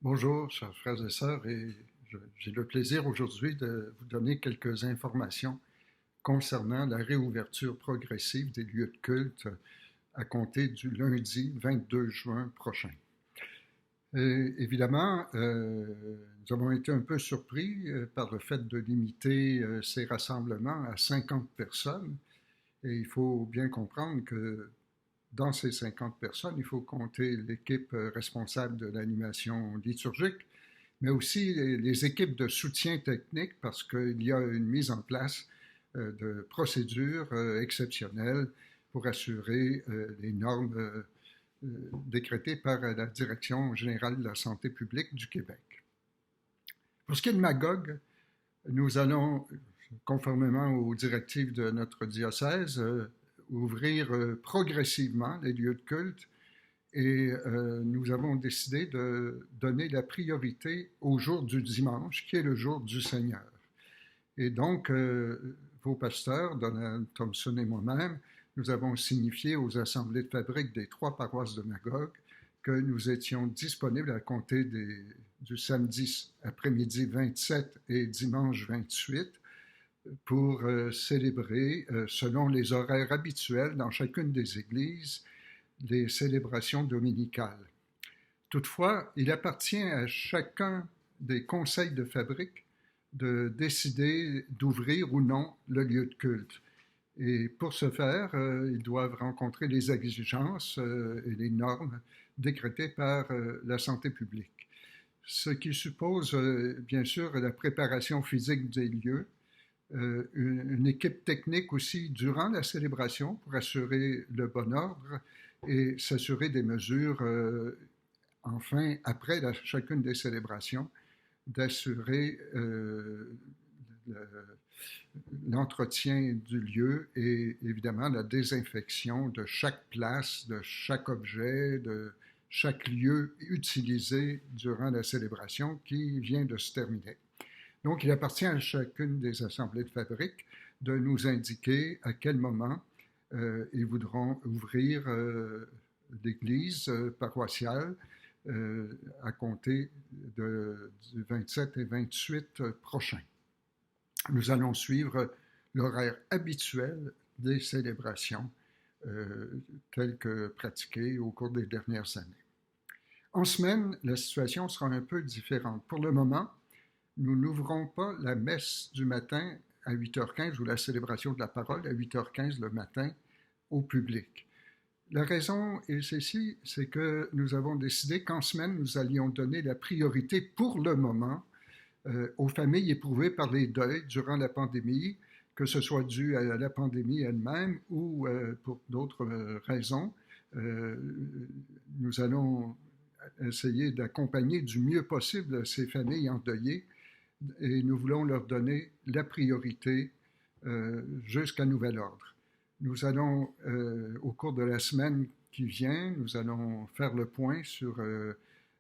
Bonjour, chers frères et sœurs, et j'ai le plaisir aujourd'hui de vous donner quelques informations concernant la réouverture progressive des lieux de culte à compter du lundi 22 juin prochain. Et évidemment, nous avons été un peu surpris par le fait de limiter ces rassemblements à 50 personnes, et il faut bien comprendre que dans ces 50 personnes, il faut compter l'équipe responsable de l'animation liturgique, mais aussi les équipes de soutien technique parce qu'il y a une mise en place de procédures exceptionnelles pour assurer les normes décrétées par la Direction générale de la santé publique du Québec. Pour ce qui est de Magog, nous allons, conformément aux directives de notre diocèse, ouvrir progressivement les lieux de culte et nous avons décidé de donner la priorité au jour du dimanche, qui est le jour du Seigneur. Et donc, vos pasteurs, Donald Thompson et moi-même, nous avons signifié aux assemblées de fabrique des 3 paroisses de Magog que nous étions disponibles à compter du samedi après-midi 27 et dimanche 28 pour célébrer, selon les horaires habituels dans chacune des églises, les célébrations dominicales. Toutefois, il appartient à chacun des conseils de fabrique de décider d'ouvrir ou non le lieu de culte. Et pour ce faire, ils doivent rencontrer les exigences et les normes décrétées par la santé publique. Ce qui suppose, bien sûr, la préparation physique des lieux, une équipe technique aussi durant la célébration pour assurer le bon ordre et s'assurer des mesures, enfin, après chacune des célébrations, d'assurer l'entretien du lieu et évidemment la désinfection de chaque place, de chaque objet, de chaque lieu utilisé durant la célébration qui vient de se terminer. Donc, il appartient à chacune des assemblées de fabrique de nous indiquer à quel moment ils voudront ouvrir l'église paroissiale à compter du 27 et 28 prochain. Nous allons suivre l'horaire habituel des célébrations telles que pratiquées au cours des dernières années. En semaine, la situation sera un peu différente. Pour le moment, nous n'ouvrons pas la messe du matin à 8h15 ou la célébration de la parole à 8h15 le matin au public. La raison est ceci, c'est que nous avons décidé qu'en semaine, nous allions donner la priorité pour le moment aux familles éprouvées par les deuils durant la pandémie, que ce soit dû à la pandémie elle-même ou pour d'autres raisons. Nous allons essayer d'accompagner du mieux possible ces familles endeuillées et nous voulons leur donner la priorité jusqu'à nouvel ordre. Nous allons, au cours de la semaine qui vient, nous allons faire le point sur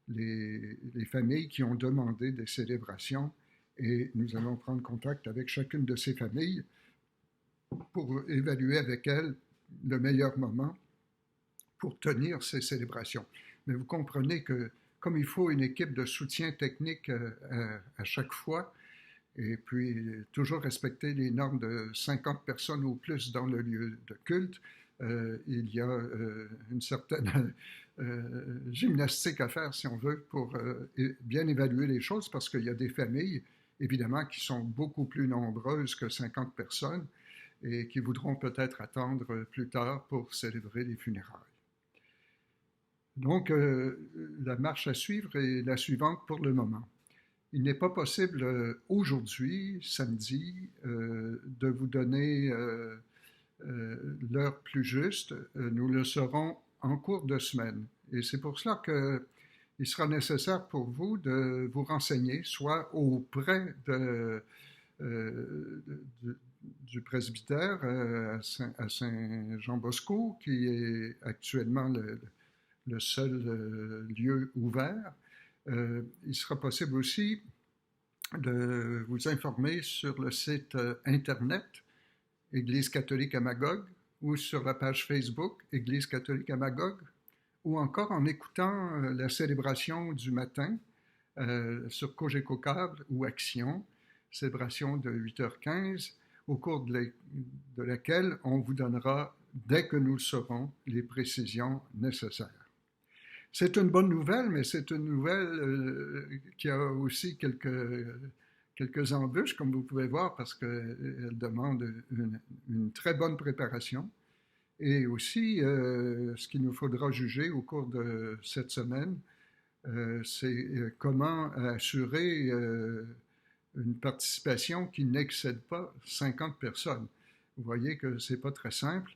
les familles qui ont demandé des célébrations et nous allons prendre contact avec chacune de ces familles pour évaluer avec elles le meilleur moment pour tenir ces célébrations. Mais vous comprenez que comme il faut une équipe de soutien technique à chaque fois, et puis toujours respecter les normes de 50 personnes ou plus dans le lieu de culte, il y a une certaine gymnastique à faire, si on veut, pour bien évaluer les choses, parce qu'il y a des familles, évidemment, qui sont beaucoup plus nombreuses que 50 personnes et qui voudront peut-être attendre plus tard pour célébrer les funérailles. Donc, la marche à suivre est la suivante pour le moment. Il n'est pas possible aujourd'hui, samedi, de vous donner l'heure plus juste. Nous le saurons en cours de semaine. Et c'est pour cela qu'il sera nécessaire pour vous de vous renseigner, soit auprès du presbytère à Saint-Jean-Bosco, qui est actuellement le seul lieu ouvert. Il sera possible aussi de vous informer sur le site internet Église catholique à Magog ou sur la page Facebook Église catholique à Magog ou encore en écoutant la célébration du matin sur Cogeco Câble ou Action, célébration de 8h15, au cours de laquelle on vous donnera, dès que nous le saurons, les précisions nécessaires. C'est une bonne nouvelle, mais c'est une nouvelle qui a aussi quelques embûches, comme vous pouvez voir, parce qu'elle demande une très bonne préparation. Et aussi, ce qu'il nous faudra juger au cours de cette semaine, c'est comment assurer une participation qui n'excède pas 50 personnes. Vous voyez que ce n'est pas très simple,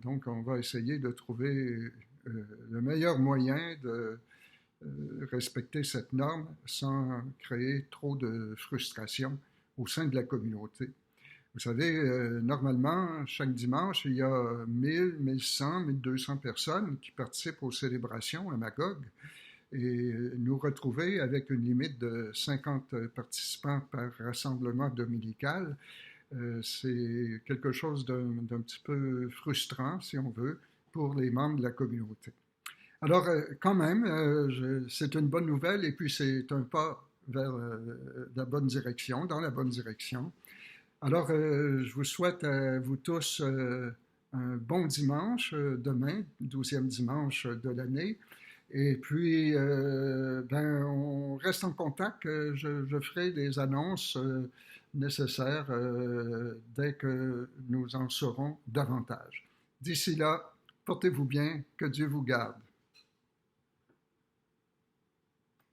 donc on va essayer de trouver le meilleur moyen de respecter cette norme sans créer trop de frustration au sein de la communauté. Vous savez, normalement, chaque dimanche, il y a 1000, 1100, 1200 personnes qui participent aux célébrations à Magog. Et nous retrouver avec une limite de 50 participants par rassemblement dominical, c'est quelque chose d'un petit peu frustrant, si on veut, pour les membres de la communauté. Alors, quand même, c'est une bonne nouvelle et puis c'est un pas vers la bonne direction, dans la bonne direction. Alors, je vous souhaite à vous tous un bon dimanche, demain, 12e dimanche de l'année. Et puis, on reste en contact. Je ferai les annonces nécessaires dès que nous en saurons davantage. D'ici là, portez-vous bien, que Dieu vous garde.